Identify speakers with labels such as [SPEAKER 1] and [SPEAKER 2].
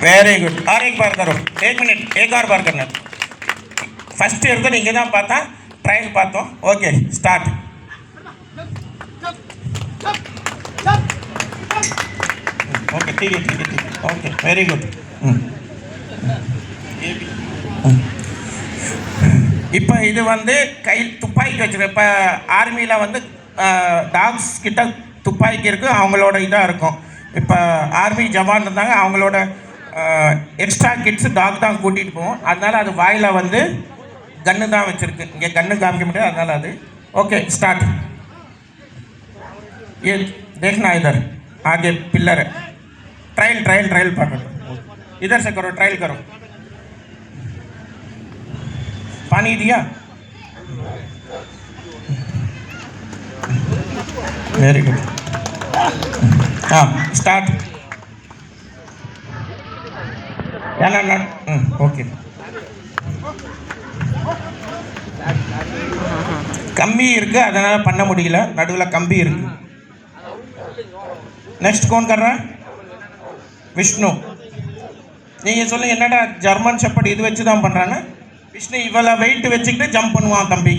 [SPEAKER 1] Very good. और एक बार करो, 1 मिनट, एक और बार करना। फर्स्ट ईयर तो नहीं पाता, ट्रायल पातों। Okay start. ओके ठीक है ठीक है ठीक है। Okay very good. இப்போ இது வந்து கையில் துப்பாக்கி வச்சுருக்கேன். இப்போ ஆர்மியில் வந்து டாக்ஸ் கிட்ட துப்பாக்கி இருக்குது, அவங்களோட இதாக இருக்கும். இப்போ ஆர்மி ஜவான் இருந்தாங்க, அவங்களோட எக்ஸ்ட்ரா கிட்ஸு டாக் தான் கூட்டிகிட்டு போவோம். அதனால் அது வாயில் வந்து கன்று தான் வச்சுருக்கு. இங்கே கன்று காமிக்க முடியாது, அதனால் அது ओके स्टार्ट। ये देखना इधर आगे पिलर है। ट्रायल ट्रायल ट्रायल पकड़ो, इधर से करो, ट्रायल करो। पानी दिया, वेरी गुड। हाँ स्टार्ट। ना ओके। கம்பி இருக்குது, அதனால் பண்ண முடியல, நடுவில் கம்பி இருக்குது. நெக்ஸ்ட் कौन कर रहा है? விஷ்ணு. நீங்கள் சொல்லுங்கள், என்னடா ஜெர்மன் ஷெப்பர்ட் இது வச்சு தான் பண்ணுறான்னு. விஷ்ணு இவ்வளோ வெயிட் வச்சுக்கிட்டு ஜம்ப் பண்ணுவான் தம்பி.